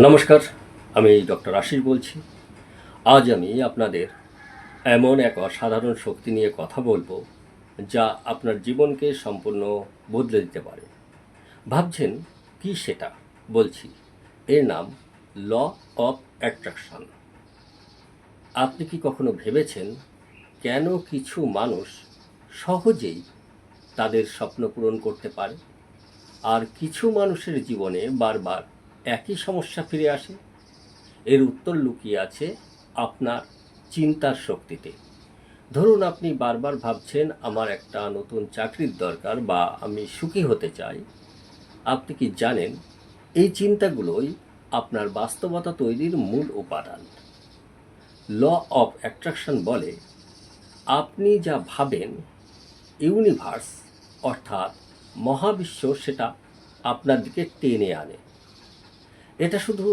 নমস্কার, আমি ডক্টর আশিস বলছি। আজ আমি আপনাদের এমন এক অসাধারণ শক্তি নিয়ে কথা বলবো, যা আপনার জীবনকে সম্পূর্ণ বদলে দিতে পারে। ভাবছেন কি সেটা? বলছি, এর নাম ল অফ অ্যাট্রাকশন। আপনি কি কখনো ভেবেছেন কেন কিছু মানুষ সহজেই তাদের স্বপ্ন পূরণ করতে পারে, আর কিছু মানুষের জীবনে বারবার একই সমস্যা ফিরে আসে? এর উত্তর লুকিয়ে আছে আপনার চিন্তার শক্তিতে। ধরুন, আপনি বারবার ভাবছেন আমার একটা নতুন চাকরির দরকার বা আমি সুখী হতে চাই। আপনি কি জানেন এই চিন্তাগুলোই আপনার বাস্তবতা তৈরির মূল উপাদান? ল অফ অ্যাট্রাকশন বলে, আপনি যা ভাবেন ইউনিভার্স অর্থাৎ মহাবিশ্ব সেটা আপনার দিকে টেনে আনে। এটা শুধু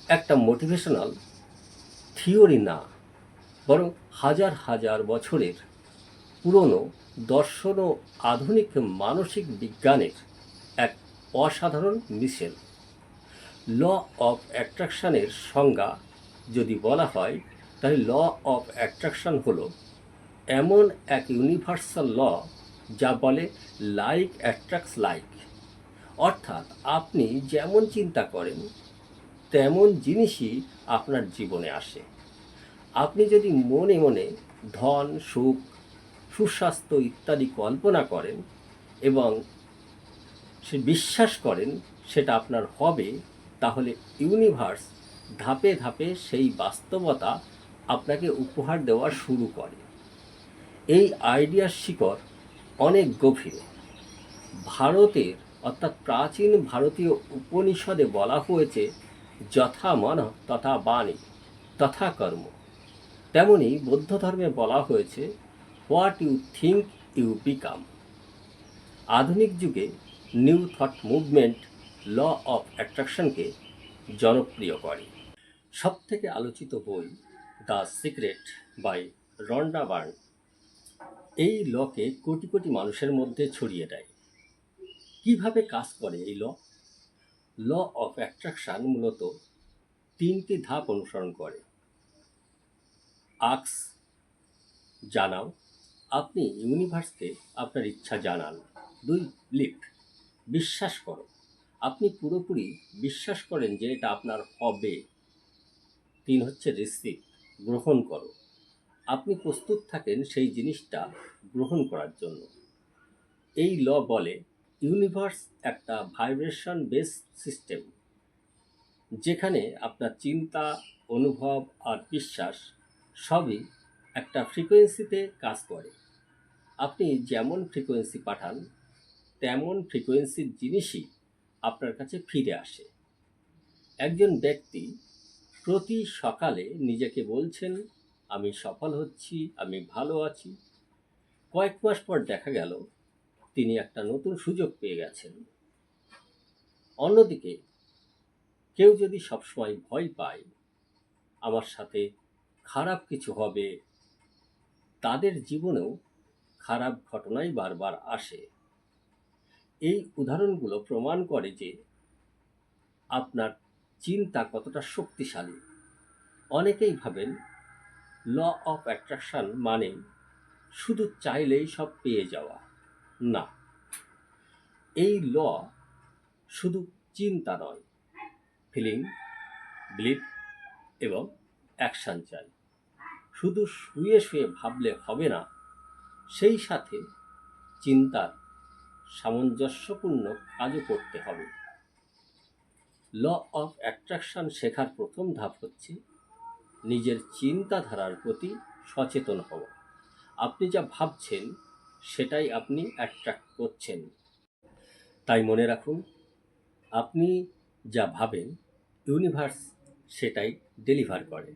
একটা মোটিভেশনাল থিওরি না, বরং হাজার হাজার বছরের পুরনো দর্শন ও আধুনিক মানসিক বিজ্ঞানের এক অসাধারণ মিশেল। ল অফ অ্যাট্রাকশনের সংজ্ঞা যদি বলা হয়, তাহলে ল অফ অ্যাট্রাকশন হলো এমন এক ইউনিভার্সাল ল যা বলে লাইক অ্যাট্রাক্টস লাইক। অর্থাৎ আপনি যেমন চিন্তা করেন তেমন জিনিসই আপনার জীবনে আসে। আপনি যদি মনে মনে ধন, সুখ, সুস্বাস্থ্য ইত্যাদি কল্পনা করেন এবং সে বিশ্বাস করেন সেটা আপনার হবে, তাহলে ইউনিভার্স ধাপে ধাপে সেই বাস্তবতা আপনাকে উপহার দেওয়া শুরু করে। এই আইডিয়ার শিকড় অনেক গভীরে। ভারতের অর্থাৎ প্রাচীন ভারতীয় উপনিষদে বলা হয়েছে, যথা মনঃ তথা বাণী তথা কর্ম। তেমনি বৌদ্ধ ধর্মে বলা হয়েছে, what you think you become. আধুনিক যুগে new thought movement law of অ্যাট্রাকশনকে জনপ্রিয় করে। সবথেকে আলোচিত বই the secret by Ronda burn এই লকে কোটি কোটি মানুষের মধ্যে ছড়িয়ে দেয়। কিভাবে কাজ করে এই ল? ল অফ অ্যাট্রাকশন মূলত তিনটি ধাপ অনুসরণ করে। আক্স, জানাও, আপনি ইউনিভার্সকে আপনার ইচ্ছা জানান। 2, বিলিভ, বিশ্বাস করো, আপনি পুরোপুরি বিশ্বাস করেন যে এটা আপনার হবে। 3 হচ্ছে রিসিভ, গ্রহণ করো, আপনি প্রস্তুত থাকেন সেই জিনিসটা গ্রহণ করার জন্য। এই ল বলে ইউনিভার্স একটা ভাইব্রেশন বেস সিস্টেম, যেখানে আপনার চিন্তা, অনুভব আর বিশ্বাস সবই একটা ফ্রিকোয়েন্সিতে কাজ করে। আপনি যেমন ফ্রিকোয়েন্সি পাঠান তেমন ফ্রিকোয়েন্সির জিনিসই আপনার কাছে ফিরে আসে। একজন ব্যক্তি প্রতি সকালে নিজেকে বলছেন, আমি সফল হচ্ছি, আমি ভালো আছি। কয়েক মাস পর দেখা গেল তিনি একটা নতুন সুযোগ পেয়ে গেছেন। অন্যদিকে কেউ যদি সবসময় ভয় পায় আমার সাথে খারাপ কিছু হবে, তাদের জীবনেও খারাপ ঘটনাই বারবার আসে। এই উদাহরণগুলো প্রমাণ করে যে আপনার চিন্তা কতটা শক্তিশালী। অনেকেই ভাবেন ল অফ অ্যাট্রাকশন মানে শুধু চাইলেই সব পেয়ে যাওয়া। না, এই ল শুধু চিন্তা নয়, ফিলিং, বিলিভ এবং অ্যাকশান চাই। শুধু শুয়ে শুয়ে ভাবলে হবে না, সেই সাথে চিন্তার সামঞ্জস্যপূর্ণ কাজও করতে হবে। ল অফ অ্যাট্রাকশন শেখার প্রথম ধাপ হচ্ছে নিজের চিন্তাধারার প্রতি সচেতন হওয়া। আপনি যা ভাবছেন সেটাই আপনি অ্যাট্রাক্ট করছেন। তাই মনে রাখুন, আপনি যা ভাবেন ইউনিভার্স সেটাই ডেলিভার করে।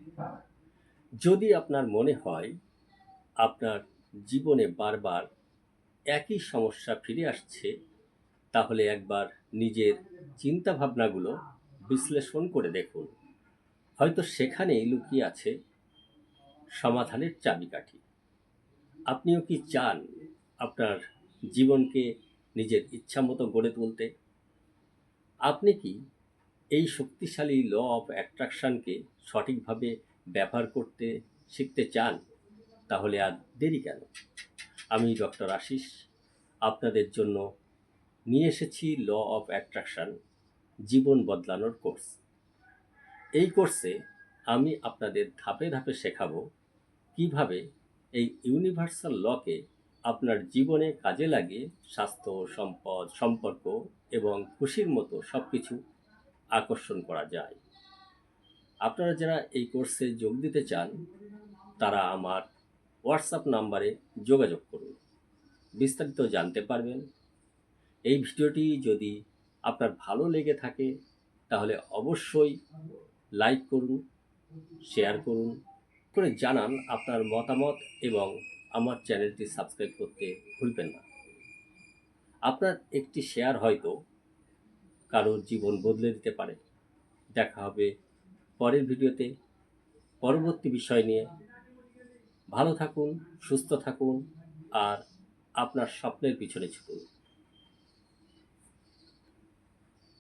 যদি আপনার মনে হয় আপনার জীবনে বারবার একই সমস্যা ফিরে আসছে, তাহলে একবার নিজের চিন্তাভাবনাগুলো বিশ্লেষণ করে দেখুন। হয়তো সেখানেই লুকিয়ে আছে সমাধানের চাবিকাঠি। আপনিও কি চান আপনার জীবনকে নিজের ইচ্ছামতো গড়ে তুলতে? আপনি কি এই শক্তিশালী ল অফ অ্যাট্রাকশনকে সঠিকভাবে ব্যবহার করতে শিখতে চান, তাহলে আর দেরি কেন? আমি ডক্টর আশিস আপনাদের জন্য নিয়ে এসেছি ল অফ অ্যাট্রাকশন জীবন বদলানোর কোর্স। এই কোর্সে আমি আপনাদের ধাপে ধাপে শেখাবো কিভাবে এই ইউনিভার্সাল লকে আপনার জীবনে কাজে লাগিয়ে স্বাস্থ্য, সম্পদ, সম্পর্ক এবং খুশির মতো সব কিছু আকর্ষণ করা যায়। আপনারা যারা এই কোর্সে যোগ দিতে চান, তারা আমার হোয়াটসঅ্যাপ নাম্বারে যোগাযোগ করুন, বিস্তারিত জানতে পারবেন। এই ভিডিওটি যদি আপনার ভালো লেগে থাকে তাহলে অবশ্যই লাইক করুন, শেয়ার করুন, করে জানান আপনার মতামত এবং আমার চ্যানেলটি সাবস্ক্রাইব করতে ভুলবেন না। আপনার একটি শেয়ার হয়তো কারোর জীবন বদলে দিতে পারে। দেখা হবে পরের ভিডিওতে পরবর্তী বিষয় নিয়ে। ভালো থাকুন, সুস্থ থাকুন আর আপনার স্বপ্নের পিছনে ছুটুন।